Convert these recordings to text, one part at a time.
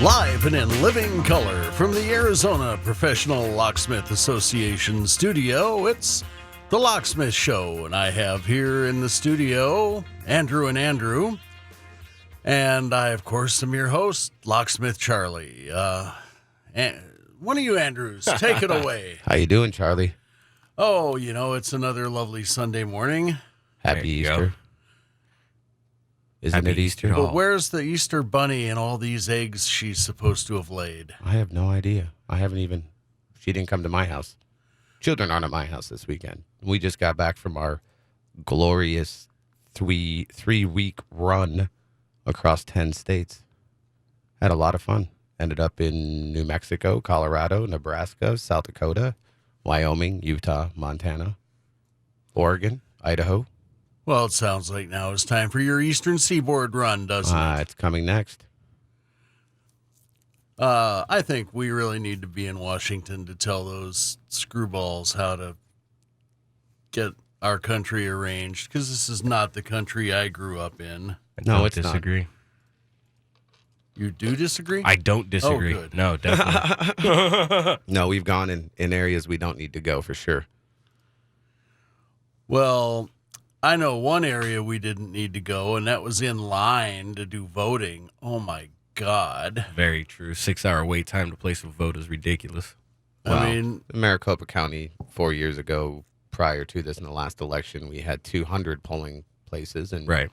Live and in living color from the Arizona Professional Locksmith Association studio, it's the Locksmith Show, and I have here in the studio Andrew and Andrew, and I, of course, am your host, Locksmith Charley. And one of you Andrews, take it away. How you doing, Charlie? Oh, you know, it's another lovely Sunday morning. Happy Easter. Isn't it Easter? But where's the Easter bunny and all these eggs she's supposed to have laid? I have no idea. She didn't come to my house. Children aren't at my house this weekend. We just got back from our glorious three-week run across 10 states. Had a lot of fun. Ended up in New Mexico, Colorado, Nebraska, South Dakota, Wyoming, Utah, Montana, Oregon, Idaho. Well, it sounds like now it's time for your Eastern Seaboard run, doesn't it? It's coming next. I think we really need to be in Washington to tell those screwballs how to get our country arranged, because this is not the country I grew up in. No, it's disagree. not. You do disagree? I don't disagree. Oh, good. No, definitely. No, we've gone in areas we don't need to go for sure. Well, I know one area we didn't need to go, and that was in line to do voting. Oh, my God. Very true. 6-hour wait time to place a vote is ridiculous. Well, I mean, Maricopa County 4 years ago, prior to this in the last election, we had 200 polling places, and Right.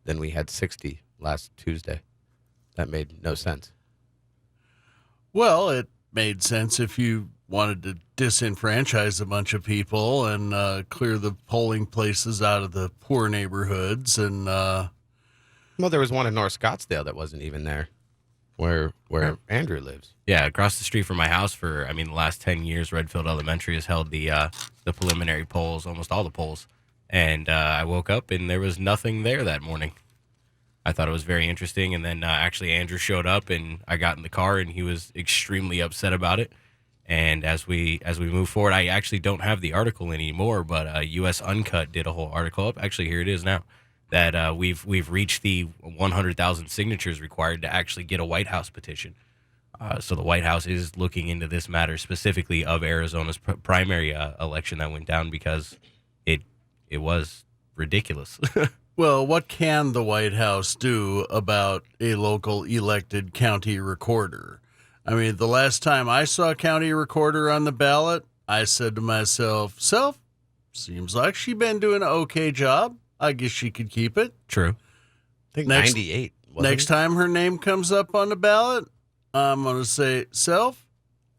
then we had 60 last Tuesday. That made no sense. well, it made sense if you wanted to disenfranchise a bunch of people and clear the polling places out of the poor neighborhoods. And Well, there was one in North Scottsdale that wasn't even there, where Andrew lives. Yeah, across the street from my house for, the last 10 years, Redfield Elementary has held the preliminary polls, almost all the polls. And I woke up and there was nothing there that morning. I thought it was very interesting. And then actually Andrew showed up and I got in the car and he was extremely upset about it. And as we move forward, I actually don't have the article anymore, but U.S. Uncut did a whole article up. Actually, here it is now, that we've reached the 100,000 signatures required to actually get a White House petition. So the White House is looking into this matter specifically of Arizona's primary election that went down because it was ridiculous. well, what can the White House do about a local elected county recorder? I mean, the last time I saw a county recorder on the ballot, I said to myself, seems like she's been doing an okay job. I guess she could keep it. True. I think Next- 98. Next time her name comes up on the ballot, I'm going to say,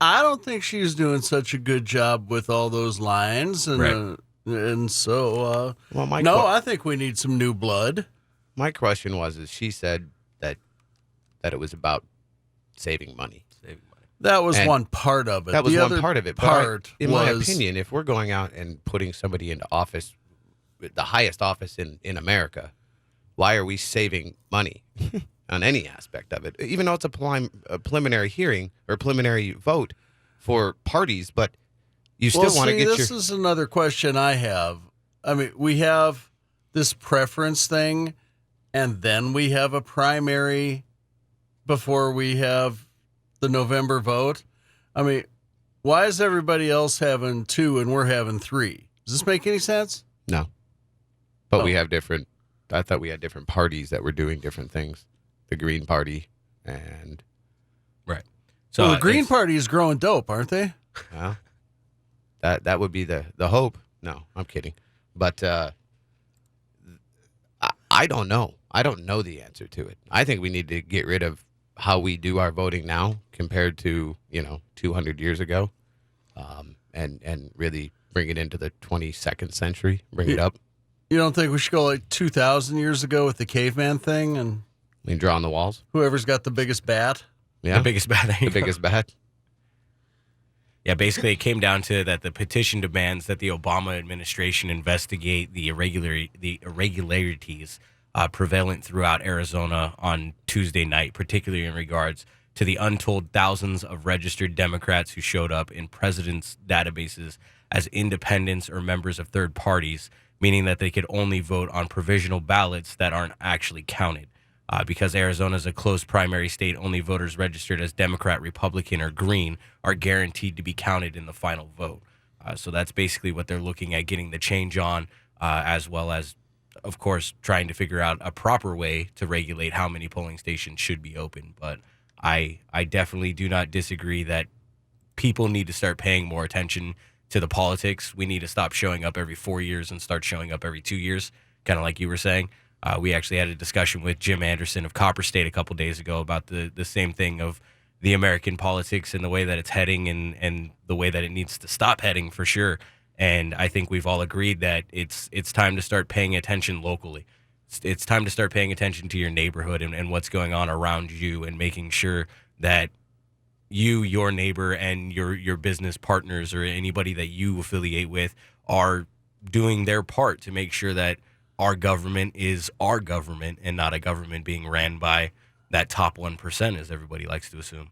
I don't think she's doing such a good job with all those lines. And, Right. And so, Well, I think we need some new blood. my question is she said that it was about saving money. That was And one part of it. That was the one other part of it. Part in my was- opinion, if we're going out and putting somebody into office, the highest office in America, why are we saving money on any aspect of it? Even though it's a preliminary hearing or preliminary vote for parties, but you still want to get this is another question I have. I mean, we have this preference thing, and then we have a primary before we have the November vote. I mean, why is everybody else having 2 and we're having 3? Does this make any sense? No. But Oh. we have different, I thought we had different parties that were doing different things. The Green Party and, Right. So Well, the Green it's- Party is growing dope, aren't they? well, that would be the hope. No, I'm kidding. But I don't know. I don't know the answer to it. I think we need to get rid of how we do our voting now compared to, 200 years ago, and really bring it into the 22nd century, bring it up. You don't think we should go like 2,000 years ago with the caveman thing and I mean, draw on the walls. whoever's got the biggest bat? Yeah, The biggest bad thing. the biggest bat. Yeah, basically it came down to that the petition demands that the Obama administration investigate the irregularities prevalent throughout Arizona on Tuesday night, particularly in regards to the untold thousands of registered Democrats who showed up in presidents' databases as independents or members of third parties, meaning that they could only vote on provisional ballots that aren't actually counted. because Arizona is a close primary state. Only voters registered as Democrat, Republican, or Green are guaranteed to be counted in the final vote. So that's basically what they're looking at getting the change on, as well as, of course, trying to figure out a proper way to regulate how many polling stations should be open. But I definitely do not disagree that people need to start paying more attention to the politics. We need to stop showing up every 4 years and start showing up every 2 years, kind of like you were saying. We actually had a discussion with Jim Anderson of Copper State a couple days ago about the same thing of the American politics and the way that it's heading and the way that it needs to stop heading for sure. And I think we've all agreed that it's time to start paying attention locally. It's time to start paying attention to your neighborhood and what's going on around you and making sure that you, your neighbor, and your business partners or anybody that you affiliate with are doing their part to make sure that our government is our government and not a government being ran by that top 1%, as everybody likes to assume.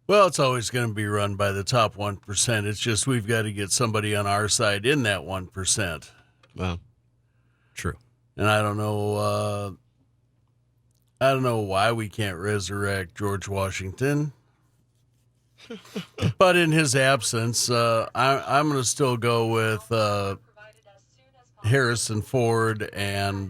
Well, it's always going to be run by the top 1%. It's just we've got to get somebody on our side in that 1%. Well, true. And I don't know why we can't resurrect George Washington. But in his absence, I'm going to still go with Harrison Ford and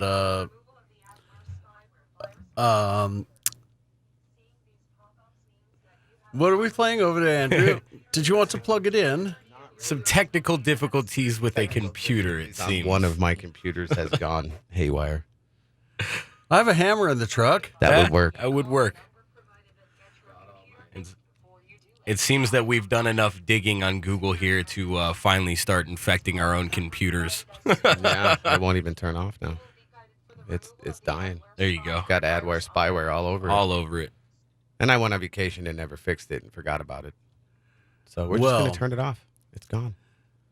what are we playing over there, Andrew? Did you want to plug it in? Some technical difficulties with a computer, it seems. one of my computers has gone haywire. I have a hammer in the truck. That would work. That would work. It seems that we've done enough digging on Google here to finally start infecting our own computers. Yeah, it won't even turn off now. It's dying. There you go. Got adware, spyware all over it. All over it. And I went on vacation and never fixed it and forgot about it. So we're just going to turn it off. It's gone.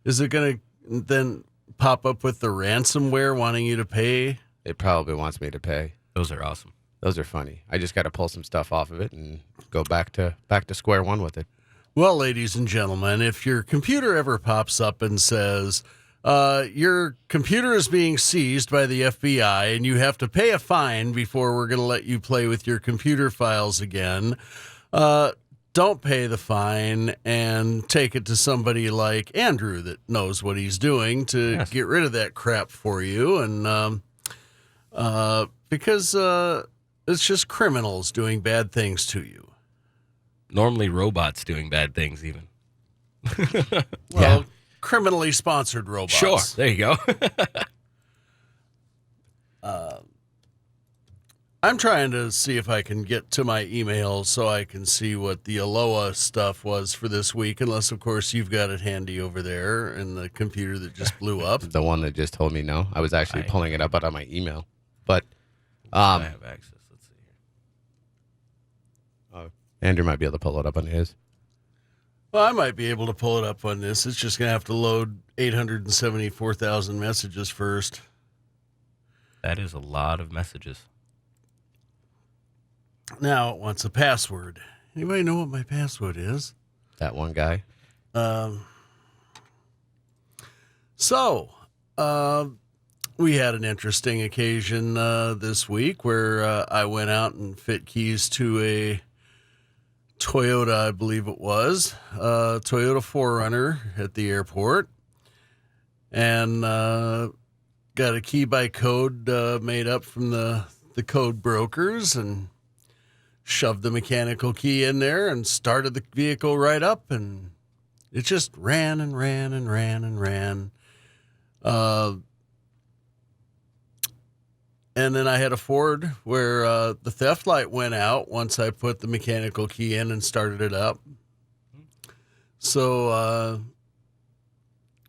Is it going to then pop up with the ransomware wanting you to pay? It probably wants me to pay. Those are awesome. Those are funny. I just got to pull some stuff off of it and go back to square one with it. Well, ladies and gentlemen, if your computer ever pops up and says, your computer is being seized by the FBI and you have to pay a fine before we're going to let you play with your computer files again, don't pay the fine and take it to somebody like Andrew that knows what he's doing to get rid of that crap for you. And because it's just criminals doing bad things to you. Normally robots doing bad things even. Well, criminally sponsored robots. Sure, there you go. I'm trying to see if I can get to my email so I can see what the Aloha stuff was for this week, unless, of course, you've got it handy over there in the computer that just blew up. The one that just told me no. I was actually pulling it up out of my email. But I have access. Let's see here. Andrew might be able to pull it up on his. Well, I might be able to pull it up on this. It's just going to have to load 874,000 messages first. That is a lot of messages. Now it wants a password. Anybody know what my password is? That one guy. We had an interesting occasion this week where I went out and fit keys to a Toyota, I believe it was, Toyota 4Runner at the airport, and got a key by code made up from the code brokers and shoved the mechanical key in there and started the vehicle right up, and it just ran and ran and ran and ran. And then I had a Ford where the theft light went out once I put the mechanical key in and started it up. So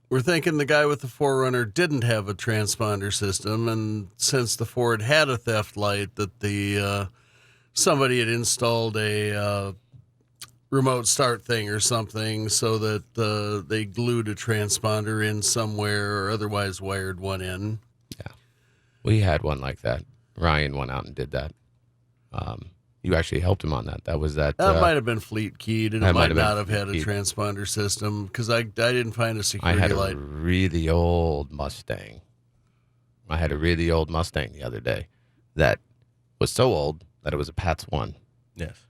we're thinking the guy with the 4Runner didn't have a transponder system, and since the Ford had a theft light, that the somebody had installed a remote start thing or something so that they glued a transponder in somewhere or otherwise wired one in. We had one like that. Ryan went out and did that. You actually helped him on that. That was that. That might have been fleet keyed, and it might not have had a keyed. transponder system because I didn't find a security I had light. a really old Mustang. The other day. that was so old that it was a PATS 1. Yes.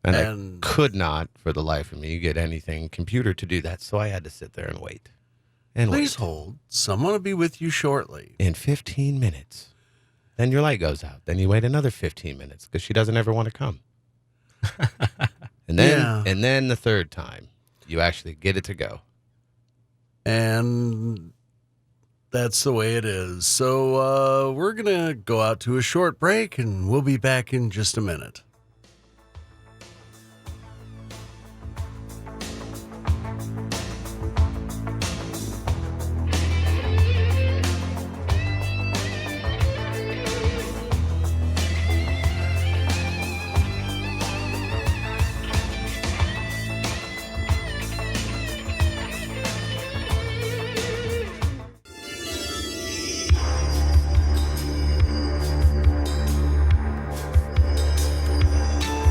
And And- I could not, for the life of me, get anything computer to do that. So I had to sit there and wait. And Please wait. hold. Someone will be with you shortly. In 15 minutes. Then your light goes out. Then you wait another 15 minutes because she doesn't ever want to come. And then the third time, you actually get it to go. And that's the way it is. So we're going to go out to a short break, and we'll be back in just a minute.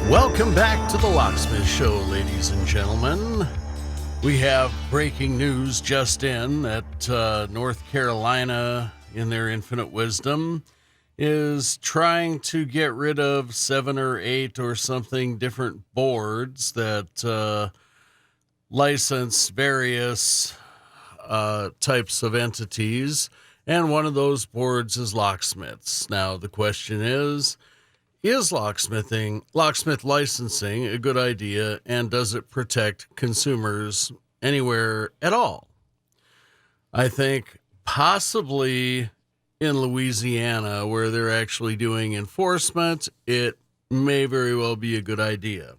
Welcome back to the Locksmith Show, ladies and gentlemen. We have breaking news just in that North Carolina, in their infinite wisdom, is trying to get rid of 7 or 8 or something different boards that license various types of entities, and one of those boards is locksmiths. Now, the question is locksmith licensing a good idea, and does it protect consumers anywhere at all? I think possibly in Louisiana, where they're actually doing enforcement, it may very well be a good idea.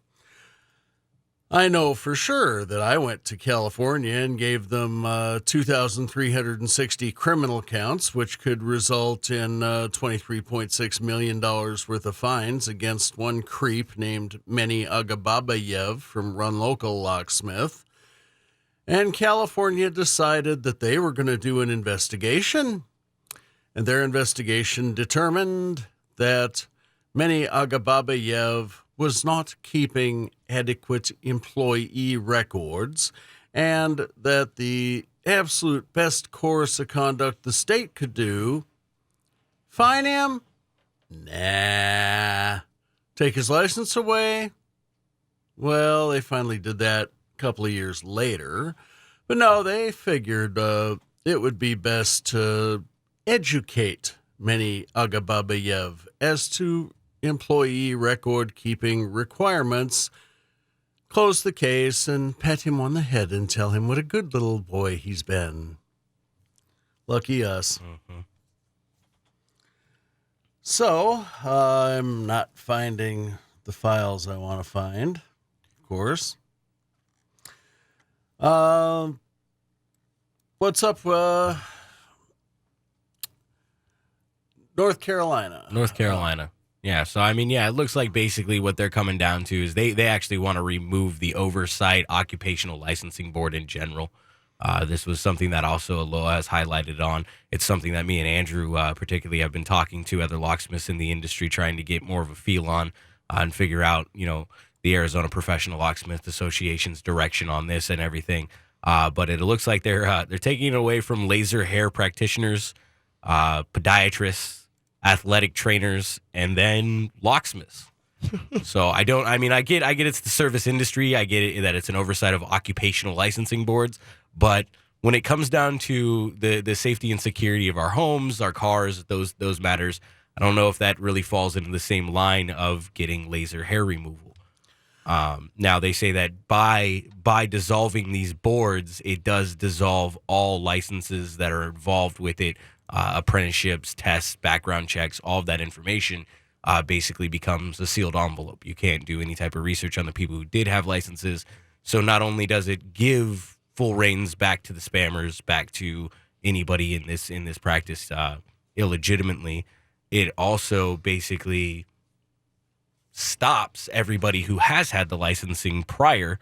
I know for sure that I went to California and gave them 2,360 criminal counts, which could result in $23.6 million worth of fines against one creep named Meni Agababayev from Run Local Locksmith. And California decided that they were going to do an investigation. And their investigation determined that Meni Agababayev was not keeping adequate employee records, and that the absolute best course of conduct the state could do, fine him? Nah. Take his license away? Well, they finally did that a couple of years later. But no, they figured it would be best to educate Meni Agababayev as to employee record keeping requirements, close the case, and pat him on the head and tell him what a good little boy he's been. Lucky us. Mm-hmm. So, I'm not finding the files I want to find, of course. What's up, North Carolina? North Carolina. Yeah, so I mean, it looks like basically what they're coming down to is they actually want to remove the Oversight Occupational Licensing Board in general. This was something that also Aloha has highlighted on. It's something that me and Andrew particularly have been talking to other locksmiths in the industry, trying to get more of a feel on and figure out, the Arizona Professional Locksmith Association's direction on this and everything. But it looks like they're taking it away from laser hair practitioners, podiatrists, athletic trainers, and then locksmiths. So I get it's the service industry. I get it that it's an oversight of occupational licensing boards. But when it comes down to the safety and security of our homes, our cars, those matters, I don't know if that really falls into the same line of getting laser hair removal. Now they say that by dissolving these boards, it does dissolve all licenses that are involved with it. Apprenticeships, tests, background checks, all of that information basically becomes a sealed envelope. You can't do any type of research on the people who did have licenses. So not only does it give full reins back to the spammers, back to anybody in this practice illegitimately, it also basically stops everybody who has had the licensing prior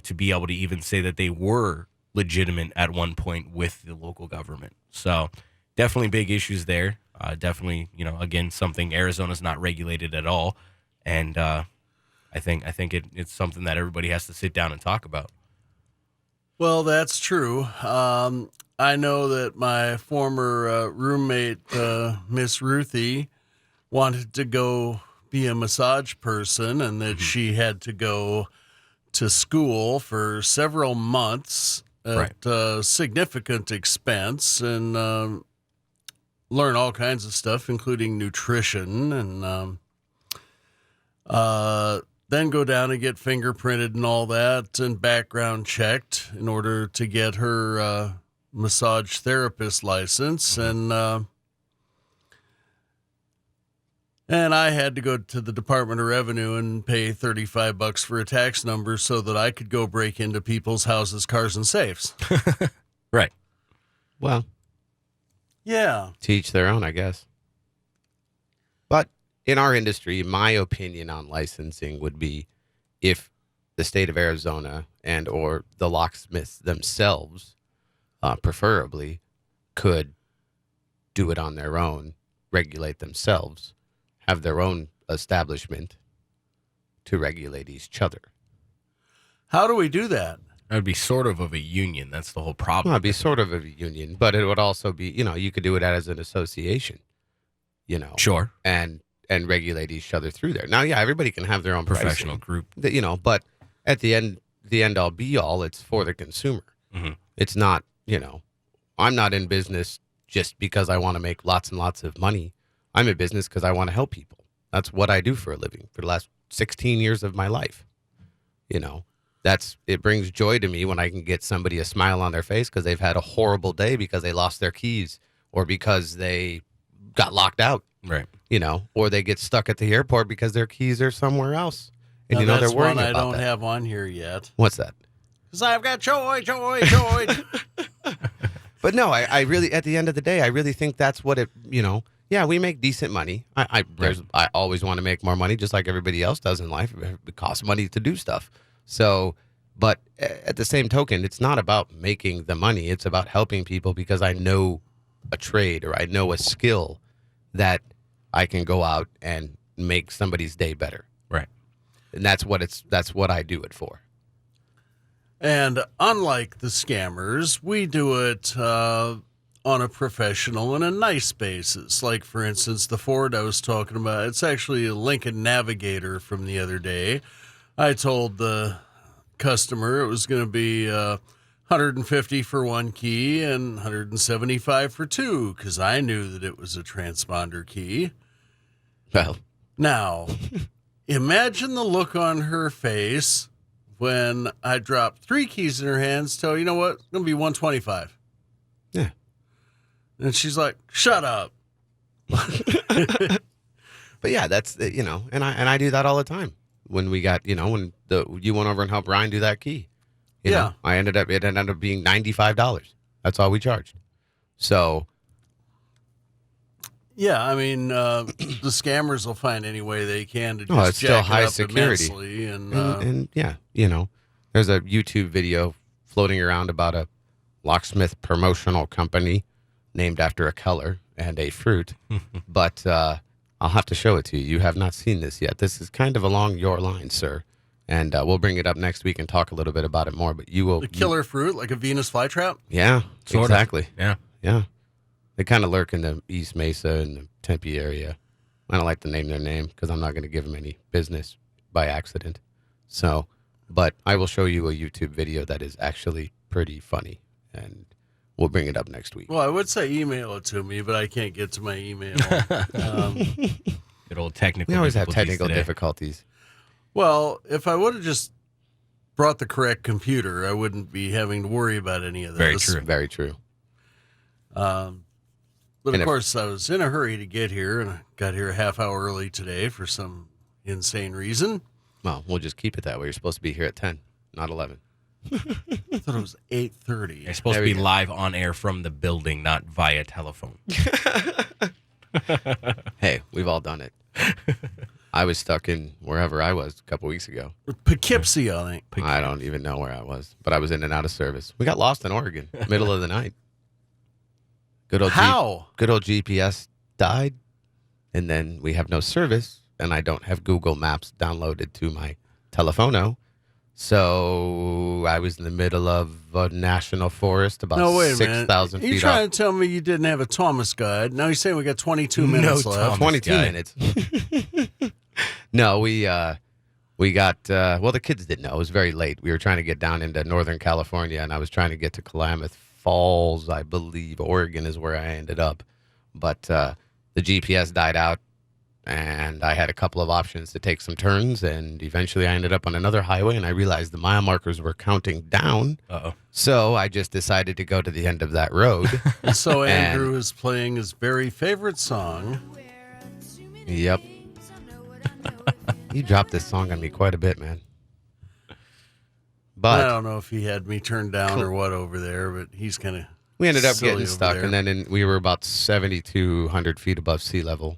to be able to even say that they were legitimate at one point with the local government. So definitely big issues there. Definitely, again, something Arizona's not regulated at all. And I think it's something that everybody has to sit down and talk about. Well, that's true. I know that my former roommate, Miss Ruthie, wanted to go be a massage person and that she had to go to school for several months at significant expense and learn all kinds of stuff, including nutrition, and then go down and get fingerprinted and all that and background checked in order to get her massage therapist license. And I had to go to the Department of Revenue and pay $35 for a tax number so that I could go break into people's houses, cars, and safes. Right. Well, Yeah. to each their own, I guess. But in our industry, my opinion on licensing would be if the state of Arizona and or the locksmiths themselves, preferably, could do it on their own, regulate themselves, have their own establishment to regulate each other. How do we do that? That would be sort of a union. That's the whole problem. Well, it'd be sort of a union, but it would also be, you could do it as an association, Sure. and regulate each other through there. Now, yeah, everybody can have their own Professional pricing, group. But at the end all be all, it's for the consumer. Mhm. It's not, I'm not in business just because I want to make lots and lots of money. I'm in business because I want to help people. That's what I do for a living for the last 16 years of my life. It brings joy to me when I can get somebody a smile on their face because they've had a horrible day because they lost their keys or because they got locked out, Right. or they get stuck at the airport because their keys are somewhere else. And Now, they're that's worrying one I about don't that. have on here yet. What's that? Because I've got joy. But no, I really, at the end of the day, I really think that's what yeah, we make decent money. I always want to make more money just like everybody else does in life. It costs money to do stuff. So, but at the same token, it's not about making the money. It's about helping people because I know a trade or I know a skill that I can go out and make somebody's day better. Right. And that's what I do it for. And unlike the scammers, we do it on a professional and a nice basis. Like, for instance, the Ford I was talking about, it's actually a Lincoln Navigator from the other day. I told the customer it was going to be $150 for one key and $175 for two because I knew that it was a transponder key. Well, Now, imagine the look on her face when I dropped 3 keys in her hands. Tell her, you know what? It's going to be $125. yeah. And she's like, shut up. But yeah, that's and I do that all the time. When we got when you went over and helped Ryan do that key, Yeah. it ended up being $95. That's all we charged. So Yeah, I mean, the scammers will find any way they can to just it's still jack high it up security. immensely. and yeah, there's a YouTube video floating around about a locksmith promotional company named after a color and a fruit, but I'll have to show it to you. You have not seen this yet. This is kind of along your line, sir. And we'll bring it up next week and talk a little bit about it more. But you will. The killer fruit, like a Venus flytrap? Yeah, Sort of. exactly. Yeah. Yeah. They kind of lurk in the East Mesa and the Tempe area. I don't like to name their name because I'm not going to give them any business by accident. So, but I will show you a YouTube video that is actually pretty funny. And we'll bring it up next week. Well, I would say email it to me, but I can't get to my email. Good old technical. We always have difficulties technical today. difficulties. Well, if I would have just brought the correct computer, I wouldn't be having to worry about any of this. Very true. Very true. But And of course, I was in a hurry to get here, and I got here a half hour early today for some insane reason. Well, we'll just keep it that way. You're supposed to be here at 10, not 11. I thought it was 8:30. It's supposed There to we be go. live on air from the building, not via telephone. Hey, we've all done it. I was stuck in wherever I was a couple weeks ago. Poughkeepsie, I think. I don't even know where I was, but I was in and out of service. We got lost in Oregon, middle of the night. Good old How? good old GPS died, and then we have no service, and I don't have Google Maps downloaded to my telephono, So I was in the middle of a national forest about No, wait a minute. 6,000 You feet trying up. to tell me you didn't have a Thomas guide? Now you're saying we got 22 minutes left. Thomas 22 guy. minutes. No, we got, well, the kids didn't know. It was very late. We were trying to get down into Northern California, and I was trying to get to Klamath Falls, I believe. Oregon is where I ended up. But the GPS died out, and I had a couple of options to take some turns, and eventually I ended up on another highway, and I realized the mile markers were counting down. Uh-oh. So I just decided to go to the end of that road. So Andrew is playing his very favorite song. Yep. You dropped this song on me quite a bit, man. I But don't know if he had me turned down or what over there, but he's kind of we ended up silly getting over stuck, there. and then we were about 7,200 feet above sea level,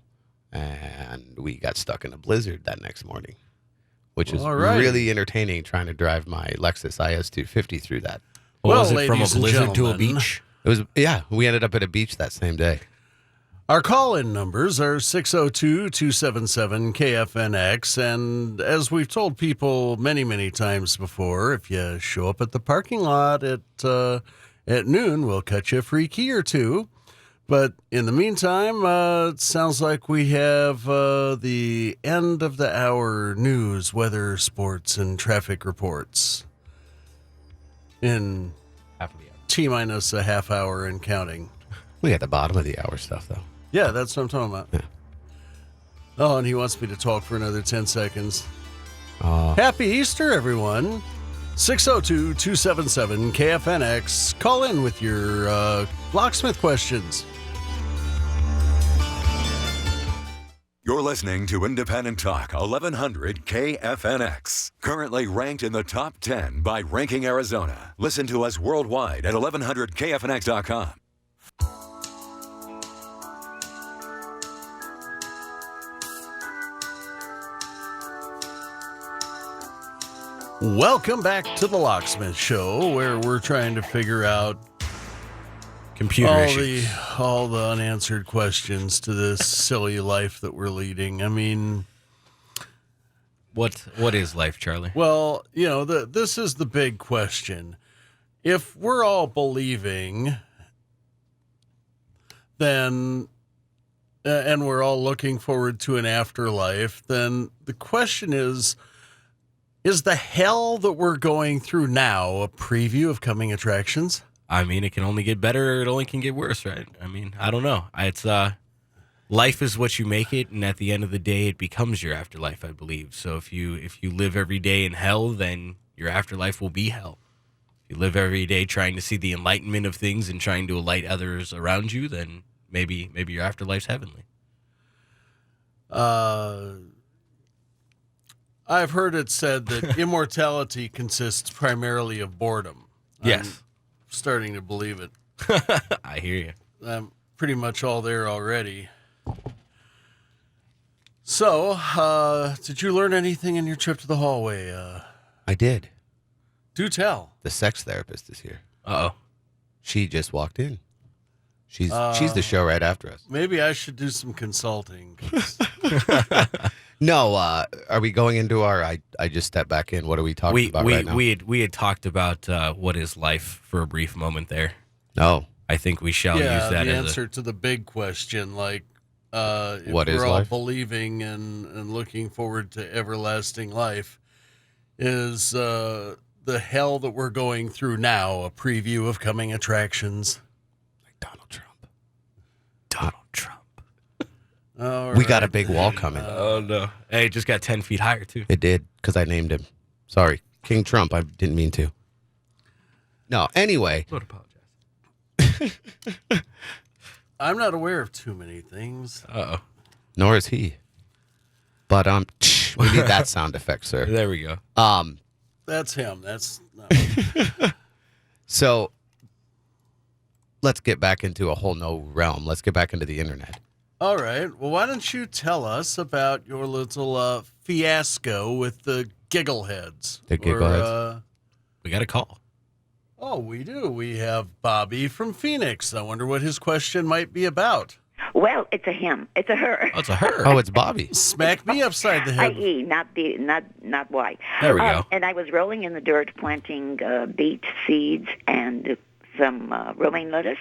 and we got stuck in a blizzard that next morning, which is All right. really entertaining trying to drive my Lexus IS250 through that. Well, Was it from a ladies and blizzard to a gentlemen, beach? It was, yeah, we ended up at a beach that same day. Our call-in numbers are 602-277-KFNX, and as we've told people many, many times before, if you show up at the parking lot at noon, we'll cut you a free key or two. But in the meantime, it sounds like we have the end of the hour news, weather, sports, and traffic reports in Half of the hour. T-minus a half hour and counting. We got the bottom of the hour stuff, though. Yeah, that's what I'm talking about. Yeah. Oh, and he wants me to talk for another 10 seconds. Happy Easter, everyone. 602-277-KFNX. Call in with your locksmith questions. You're listening to Independent Talk 1100 KFNX. Currently ranked in the top 10 by Ranking Arizona. Listen to us worldwide at 1100KFNX.com. Welcome back to the Locksmith Show, where we're trying to figure out Computer issues. all the unanswered questions to this silly life that we're leading. I mean, What is life, Charlie? well, you know, this is the big question. If we're all believing, then, and we're all looking forward to an afterlife, then the question is the hell that we're going through now a preview of coming attractions? I mean, it can only get better or it only can get worse, right? I mean, I don't know. It's life is what you make it, and at the end of the day, it becomes your afterlife, I believe. So if you live every day in hell, then your afterlife will be hell. If you live every day trying to see the enlightenment of things and trying to enlighten others around you, then maybe your afterlife's heavenly. I've heard it said that immortality consists primarily of boredom. Yes. I'm starting to believe it. I hear you. I'm pretty much all there already. So, did you learn anything in your trip to the hallway? I did. Do tell. The sex therapist is here. Uh-oh. She just walked in. She's the show right after us. Maybe I should do some consulting. 'Cause No, are we going into our? I just stepped back in. What are we talking about right now? We had talked about what is life for a brief moment there. No. I think we shall use yeah, that the as answer to the big question, like, if What is we're all life? believing and looking forward to everlasting life, is the hell that we're going through now a preview of coming attractions? Like Donald Trump. Donald Trump. All We got a right. big wall coming. Oh no! Hey, it just got 10 feet higher too. It did, because I named him. Sorry. King Trump. I didn't mean to. No, anyway. Don't apologize. I'm not aware of too many things. Uh oh. Nor is he. But we need that sound effect, sir. There we go. That's him. That's no. So let's get back into a whole new realm. Let's get back into the internet. All right. Well, why don't you tell us about your little fiasco with the giggleheads? The giggleheads? We got a call. Oh, we do. We have Bobbie from Phoenix. I wonder what his question might be about. Well, it's a him. It's a her. Oh, it's a her. Oh, it's Bobbie. Smack me upside the head. I.e., not Y. There we go. And I was rolling in the dirt planting beet seeds and some romaine lettuce,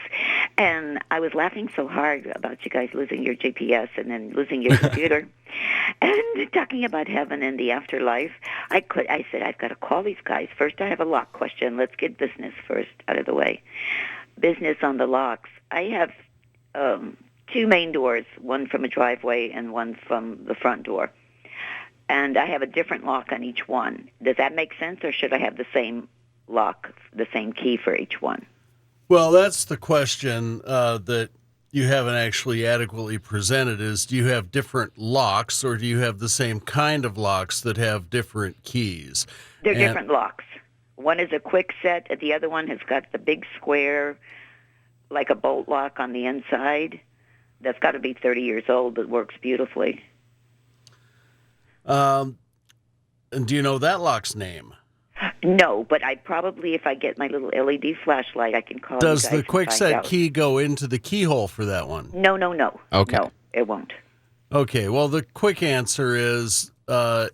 and I was laughing so hard about you guys losing your GPS and then losing your computer, and talking about heaven and the afterlife. I said, I've got to call these guys. First, I have a lock question. Let's get business first out of the way. Business on the locks. I have two main doors, one from a driveway and one from the front door. And I have a different lock on each one. Does that make sense, or should I have the same lock, the same key for each one? Well, that's the question that you haven't actually adequately presented is, do you have different locks or do you have the same kind of locks that have different keys? They're different locks. One is a quick set, and the other one has got the big square, like a bolt lock on the inside. That's got to be 30 years old, but works beautifully. And do you know that lock's name? No, but I probably, if I get my little LED flashlight, I can call Does you guys the quick and find set out. key go into the keyhole for that one? No. Okay. No, it won't. Okay, well, the quick answer is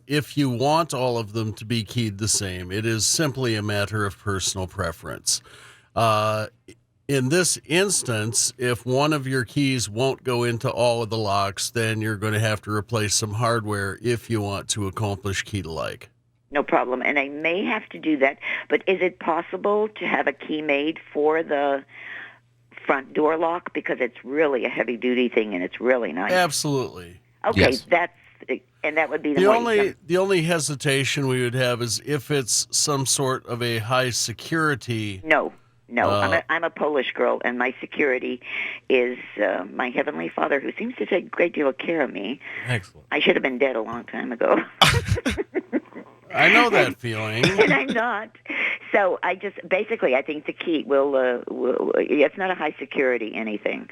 if you want all of them to be keyed the same, it is simply a matter of personal preference. In this instance, if one of your keys won't go into all of the locks, then you're going to have to replace some hardware if you want to accomplish key-alike. No problem. And I may have to do that, but is it possible to have a key made for the front door lock? Because it's really a heavy-duty thing, and it's really nice. Absolutely. Okay, Yes. that would be The the the only hesitation we would have is if it's some sort of a high security. No. I'm a Polish girl, and my security is my Heavenly Father, who seems to take a great deal of care of me. Excellent. I should have been dead a long time ago. I know that feeling. And I'm not. So I think the key will it's not a high security anything,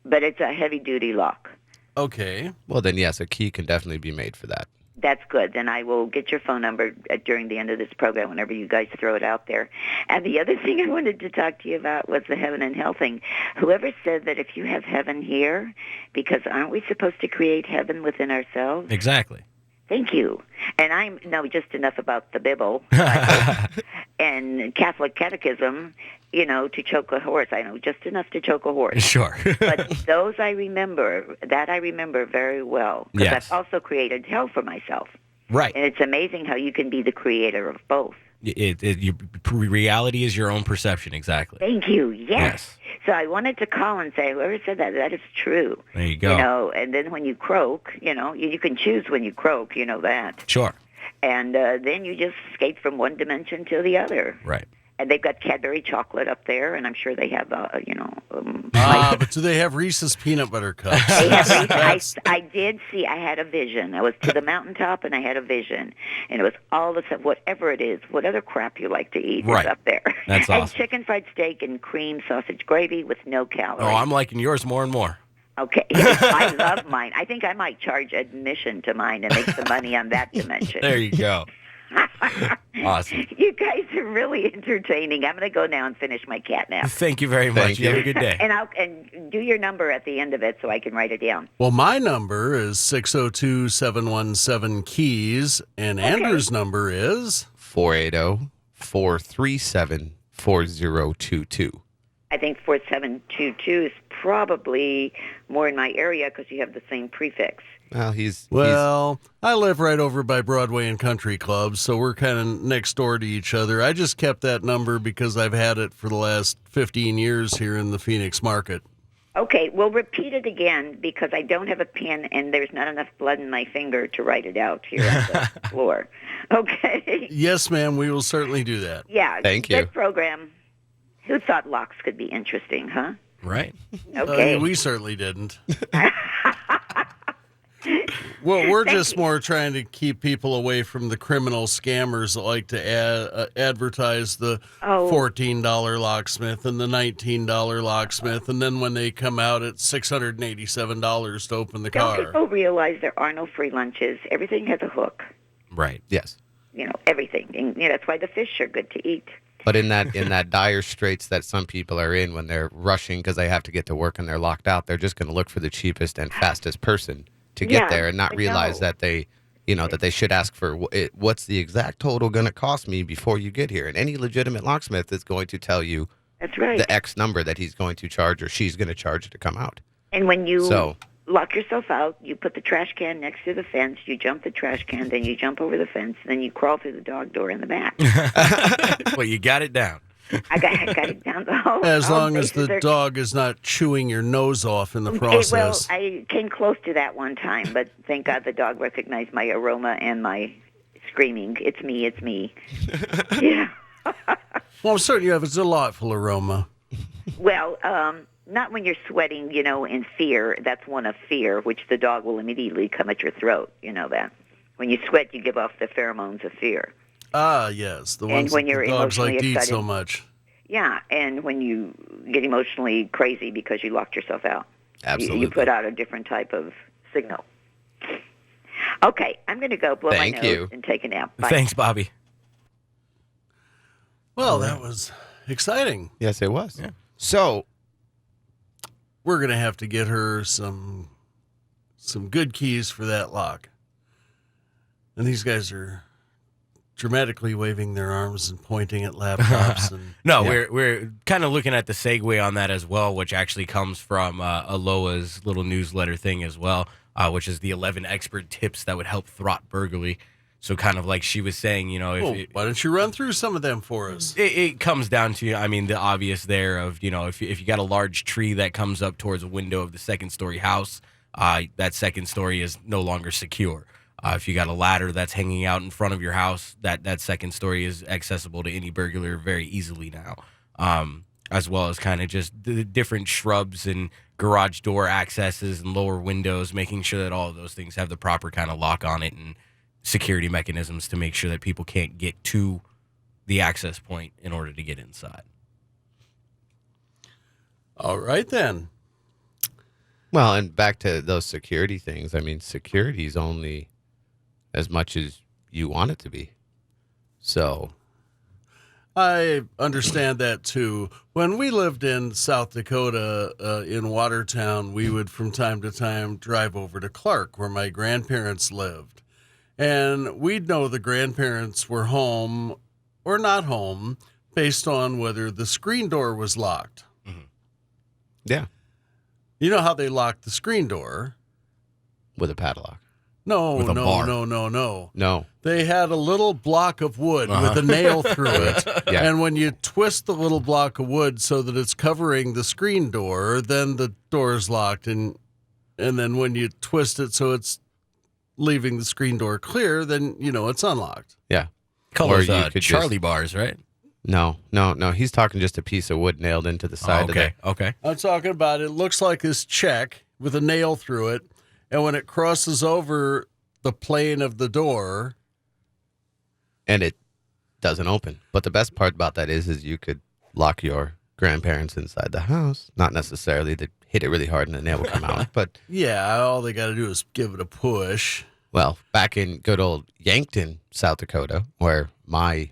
but it's a heavy duty lock. Okay. Well, then, yes, a key can definitely be made for that. That's good. Then I will get your phone number during the end of this program whenever you guys throw it out there. And the other thing I wanted to talk to you about was the heaven and hell thing. Whoever said that if you have heaven here, because aren't we supposed to create heaven within ourselves? Exactly. Thank you. And I know just enough about the Bible and Catholic catechism, to choke a horse. I know just enough to choke a horse. Sure. But those I remember very well. Because Yes. I've also created hell for myself. Right. And it's amazing how you can be the creator of both. Reality is your own perception. Exactly. Thank you. Yes. So I wanted to call and say, whoever said that, that is true. There you go. And then when you croak, you can choose when you croak, you know that. Sure. And then you just skate from one dimension to the other. Right. And they've got Cadbury chocolate up there, and I'm sure they have, But do they have Reese's peanut butter cups? They have I did see. I had a vision. I was to the mountaintop, and I had a vision, and it was all the stuff, whatever it is, what other crap you like to eat Right. is up there. That's and awesome. chicken fried steak and cream sausage gravy with no calories. Oh, I'm liking yours more and more. Okay, I love mine. I think I might charge admission to mine and make some money on that dimension. There you go. Awesome. You guys are really entertaining. I'm going to go now and finish my cat nap. Thank you very much. Thank You have a you. good day. And do your number at the end of it so I can write it down. Well, my number is 602-717-KEYS, and Andrew's number is 480-437-4022. I think 4722 is probably more in my area because you have the same prefix. Well, I live right over by Broadway and Country Club, so we're kind of next door to each other. I just kept that number because I've had it for the last 15 years here in the Phoenix market. Okay, we'll repeat it again because I don't have a pen and there's not enough blood in my finger to write it out here on the floor. Okay? Yes, ma'am, we will certainly do that. Yeah. Thank you. Good program. Who thought locks could be interesting, huh? Right. Okay. We certainly didn't. Well, we're just more trying to keep people away from the criminal scammers that like to advertise the $14 locksmith and the $19 locksmith, and then when they come out, it's $687 to open the Don't car. people realize there are no free lunches? Everything has a hook. Right. yes. Everything. And that's why the fish are good to eat. But in that dire straits that some people are in when they're rushing because they have to get to work and they're locked out, they're just going to look for the cheapest and fastest person to get there and not realize that they should ask for what's the exact total going to cost me before you get here. And any legitimate locksmith is going to tell you That's right. the X number that he's going to charge or she's going to charge to come out. And when you lock yourself out, you put the trash can next to the fence, you jump the trash can, then you jump over the fence, then you crawl through the dog door in the back. Well, you got it down. I got it down the whole. As long as the dog is not chewing your nose off in the process. Well, I came close to that one time, but thank God the dog recognized my aroma and my screaming. It's me, it's me. Yeah. Well, I'm certain you have a delightful aroma. Well, not when you're sweating, in fear. That's one of fear, which the dog will immediately come at your throat. You know that. When you sweat, you give off the pheromones of fear. Ah, yes. The ones when that you're the dogs like to eat excited. so much. Yeah, and when you get emotionally crazy because you locked yourself out. Absolutely. You put out a different type of signal. Okay, I'm going to go blow my nose and take a nap. Bye. Thanks, Bobbie. Well, that was exciting. Yes, it was. Yeah. So We're going to have to get her some good keys for that lock. And these guys are dramatically waving their arms and pointing at laptops. And No, we're kind of looking at the segue on that as well, which actually comes from Aloha's little newsletter thing as well, which is the 11 expert tips that would help thwart burglary. So kind of like she was saying, why don't you run through some of them for us? It comes down to, the obvious there of, if you got a large tree that comes up towards a window of the second-story house, that second story is no longer secure. If you got a ladder that's hanging out in front of your house, that second story is accessible to any burglar very easily now, as well as kind of just the different shrubs and garage door accesses and lower windows, making sure that all of those things have the proper kind of lock on it and security mechanisms to make sure that people can't get to the access point in order to get inside. All right, then. Well, and back to those security things. Security is only as much as you want it to be. So I understand that, too. When we lived in South Dakota, in Watertown, we would from time to time drive over to Clark, where my grandparents lived. And we'd know the grandparents were home or not home based on whether the screen door was locked. Mm-hmm. yeah, You know how they locked the screen door? with a padlock. No. No. They had a little block of wood with a nail through it. Yeah. And when you twist the little block of wood so that it's covering the screen door, then the door is locked. And then when you twist it so it's leaving the screen door clear, then it's unlocked. Yeah. Call Or those you could Charlie bars, right? No. He's talking just a piece of wood nailed into the side of the... Okay. I'm talking about it looks like this check with a nail through it, and when it crosses over the plane of the door, And it doesn't open. But the best part about that is you could lock your grandparents inside the house. Not necessarily to hit it really hard and the nail will come out. But, yeah, all they got to do is give it a push. well, back in good old Yankton, South Dakota, where my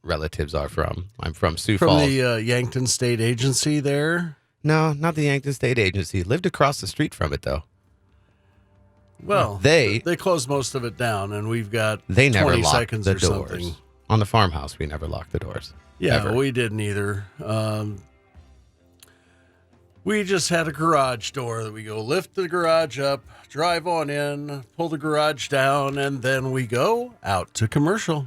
relatives are from. I'm from Sioux From Falls. the Yankton State Agency there. No, not the Yankton State Agency. Lived across the street from it, though. Well, They closed most of it down, and we've got They never 20 locked seconds the or doors. something. On the farmhouse, we never locked the doors. Yeah, Ever. we didn't either. We just had a garage door that we go lift the garage up, drive on in, pull the garage down, and then we go out to commercial.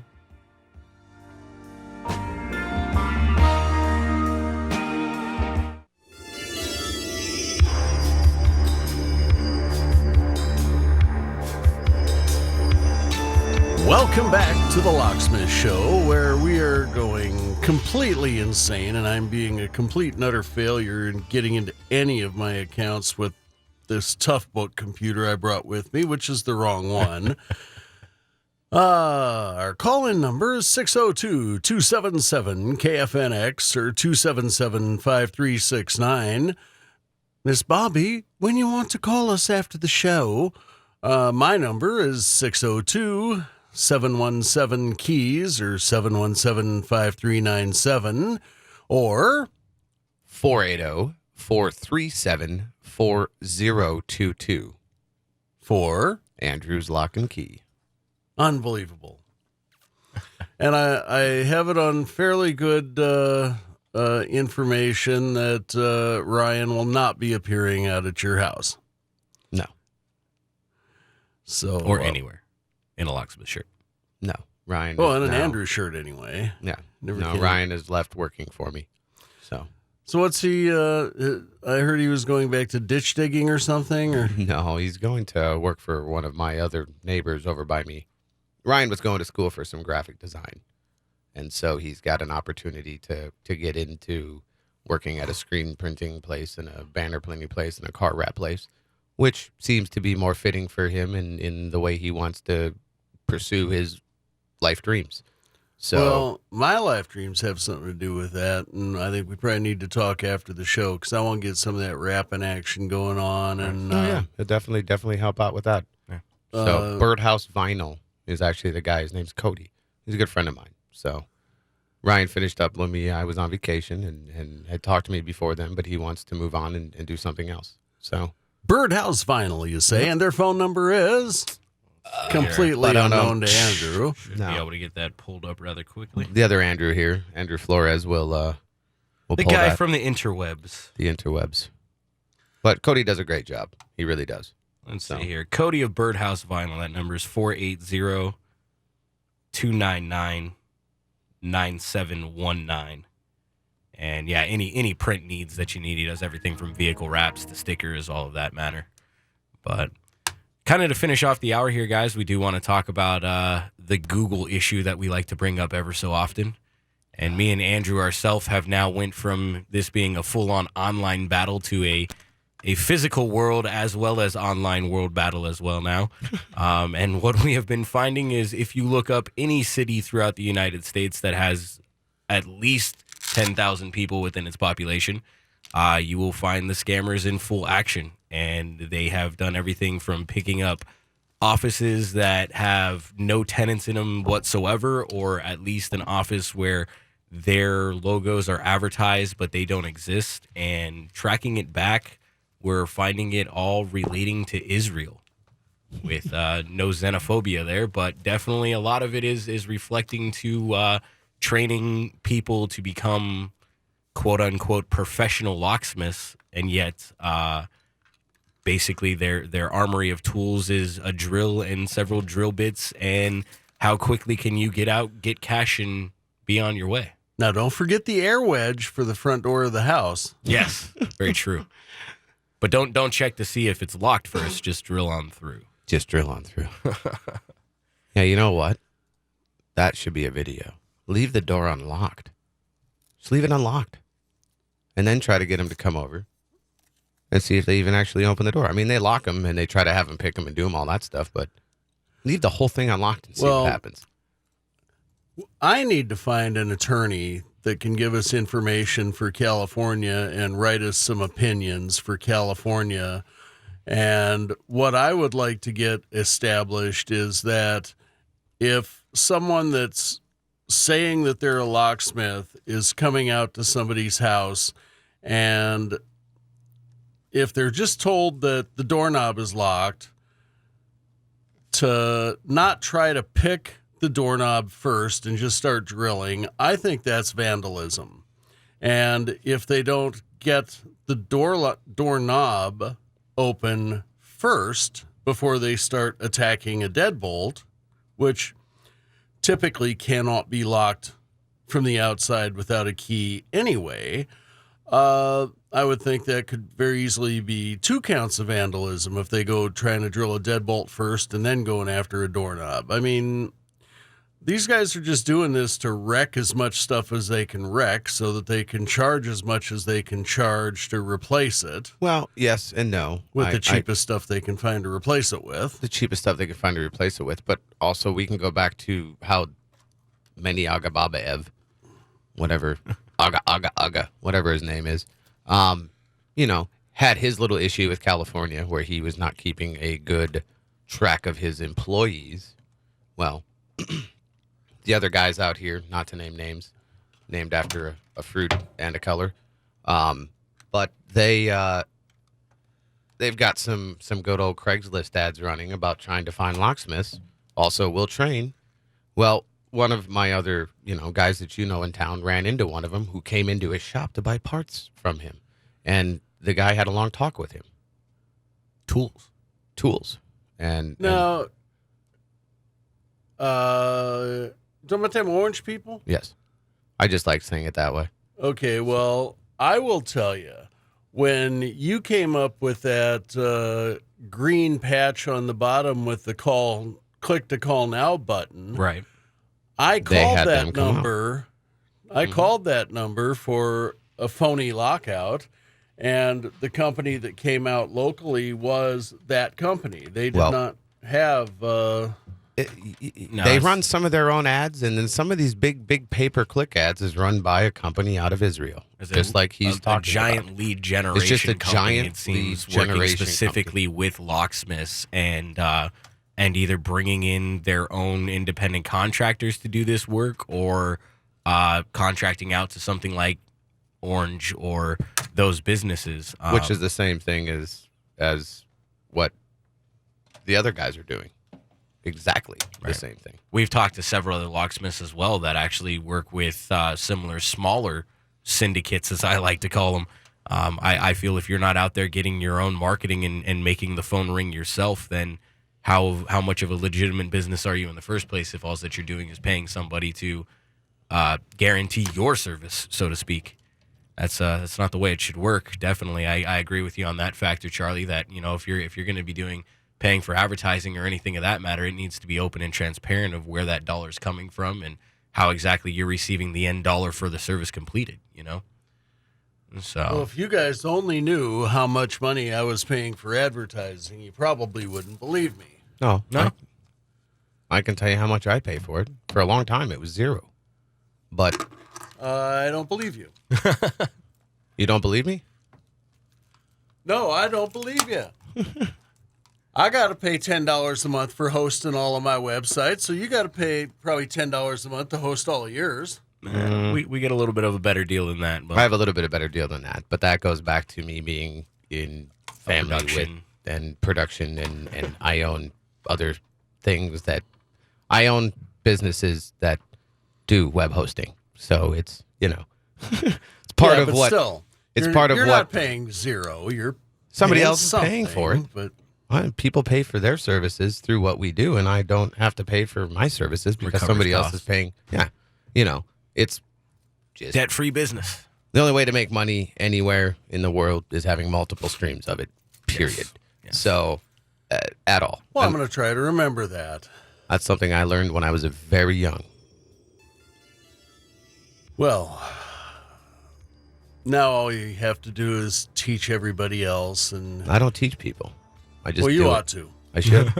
Welcome back to the Locksmith Show, where we are going completely insane, and I'm being a complete and utter failure in getting into any of my accounts with this Toughbook computer I brought with me, which is the wrong one. Our call-in number is 602-277-KFNX or 277-5369. Miss Bobbie, when you want to call us after the show, my number is 602 717-KEYS or 717-5397 or 480-437-4022 for Andrew's Lock and Key. Unbelievable. And I have it on fairly good information that Ryan will not be appearing out at your house. No. So Or anywhere in a locksmith shirt. No. Ryan. Well, is in an now- Andrew shirt anyway. Yeah. Never No, can. Ryan has left working for me. So what's he, I heard he was going back to ditch digging or something, or? No, he's going to work for one of my other neighbors over by me. Ryan was going to school for some graphic design. And so he's got an opportunity to get into working at a screen printing place and a banner printing place and a car wrap place, which seems to be more fitting for him in the way he wants to pursue his life dreams. So, Well, my life dreams have something to do with that, and I think we probably need to talk after the show because I want to get some of that rapping action going on. And yeah, it'll definitely help out with that. Yeah. So Birdhouse Vinyl is actually the guy. His name's Cody. He's a good friend of mine. So Ryan finished up with me. I was on vacation and had talked to me before then, but he wants to move on and do something else. So Birdhouse Vinyl, you say, and their phone number is completely I don't know. unknown to Andrew. Should No. be able to get that pulled up rather quickly. the other Andrew here, Andrew Flores, will The pull guy that, from the interwebs. the interwebs. But Cody does a great job. He really does. Let's So. see here. Cody of Birdhouse Vinyl. That number is 480-299-9719. And yeah, any print needs that you need. He does everything from vehicle wraps to stickers, all of that matter. But kind of to finish off the hour here, guys, we do want to talk about the Google issue that we like to bring up ever so often. And me and Andrew ourselves have now went from this being a full-on online battle to a physical world as well as online world battle as well now. And what we have been finding is if you look up any city throughout the United States that has at least 10,000 people within its population, you will find the scammers in full action. And they have done everything from picking up offices that have no tenants in them whatsoever, or at least an office where their logos are advertised but they don't exist, and tracking it back. We're finding it all relating to Israel with no xenophobia there, but definitely a lot of it is reflecting to training people to become quote unquote professional locksmiths, and yet basically their armory of tools is a drill and several drill bits, and how quickly can you get out, get cash, and be on your way. Now, don't forget the air wedge for the front door of the house. Yes, very true. But don't check to see if it's locked first. Just drill on through. Just drill on through. Yeah, you know what? That should be a video. Leave the door unlocked. Just leave it unlocked. And then try to get them to come over and see if they even actually open the door. I mean, they lock them and they try to have them pick them and do them all that stuff, but leave the whole thing unlocked and see Well, what happens. I need to find an attorney that can give us information for California and write us some opinions for California. And what I would like to get established is that if someone that's saying that they're a locksmith is coming out to somebody's house, and if they're just told that the doorknob is locked, to not try to pick the doorknob first and just start drilling, I think that's vandalism. And if they don't get the doorknob open first before they start attacking a deadbolt, which typically cannot be locked from the outside without a key anyway, I would think that could very easily be 2 counts of vandalism if they go trying to drill a deadbolt first and then going after a doorknob. I mean, these guys are just doing this to wreck as much stuff as they can wreck so that they can charge as much as they can charge to replace it Well, yes and no. with the cheapest stuff they can find to replace it with. The cheapest stuff they can find to replace it with, but also we can go back to how many Agababaev, whatever, Aga, whatever his name is, had his little issue with California where he was not keeping a good track of his employees. Well, the other guys out here, not to name names, named after a fruit and a color, but they've got some good old Craigslist ads running about trying to find locksmiths. Also, will train. Well, one of my other, guys that in town ran into one of them who came into his shop to buy parts from him. And the guy had a long talk with him. Tools. And now, talking about them orange people? Yes. I just like saying it that way. Okay, well, I will tell you, when you came up with that green patch on the bottom with the click to call now button, Right. I They called had them that come number. I called that number for a phony lockout, and the company that came out locally was that company. They did not have. They run some of their own ads, and then some of these big pay-per-click ads is run by a company out of Israel. Just like he's talking a giant about. lead generation. It's just a company, giant it seems, lead working generation specifically with locksmiths and either bringing in their own independent contractors to do this work or contracting out to something like Orange or those businesses, which is the same thing as what the other guys are doing. Exactly the same thing. We've talked to several other locksmiths as well that actually work with similar smaller syndicates, as I like to call them. I feel if you're not out there getting your own marketing and making the phone ring yourself, then how much of a legitimate business are you in the first place if all that you're doing is paying somebody to guarantee your service, so to speak? That's not the way it should work. Definitely, I agree with you on that factor, Charlie. That if you're going to be paying for advertising or anything of that matter, it needs to be open and transparent of where that dollar is coming from and how exactly you're receiving the end dollar for the service completed. So, Well, if you guys only knew how much money I was paying for advertising, you probably wouldn't believe me. No. I can tell you how much I pay for it. For a long time, it was zero. But I don't believe you. you don't believe me? No, I don't believe you. I got to pay $10 a month for hosting all of my websites, so you got to pay probably $10 a month to host all of yours. we get a little bit of a better deal than that. But I have a little bit of better deal than that, but that goes back to me being in family and production, and I own other things that I own businesses that do web hosting. So it's it's part of what still, it's part of you're what not paying zero. You're somebody paying else is paying for it. but People pay for their services through what we do, and I don't have to pay for my services because Recovers somebody else costs. is paying. Yeah, it's just debt-free business. the only way to make money anywhere in the world is having multiple streams of it. Period. Yes. So, at all. I'm going to try to remember that. That's something I learned when I was very young. Well, now all you have to do is teach everybody else, and I don't teach people. I just you do ought it. to. I should.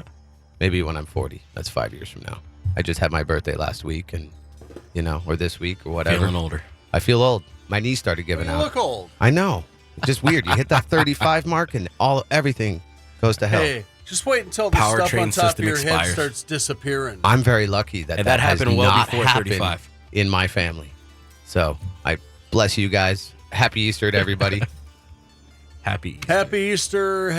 Maybe when I'm 40. That's 5 years from now. I just had my birthday last week, and or this week or whatever. Feeling older. I feel old. My knees started giving You out. look old. I know. It's just weird. You hit that 35 mark, and everything goes to hell. Hey, just wait until the Powertrain stuff on top of system your head expires. starts disappearing. I'm very lucky that And that has happened well not before happened 35. in my family. So I bless you guys. Happy Easter to everybody. Happy Happy Easter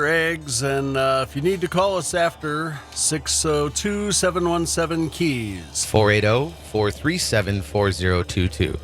eggs, and if you need to call us after 602-717-KEYS. 480-437-4022.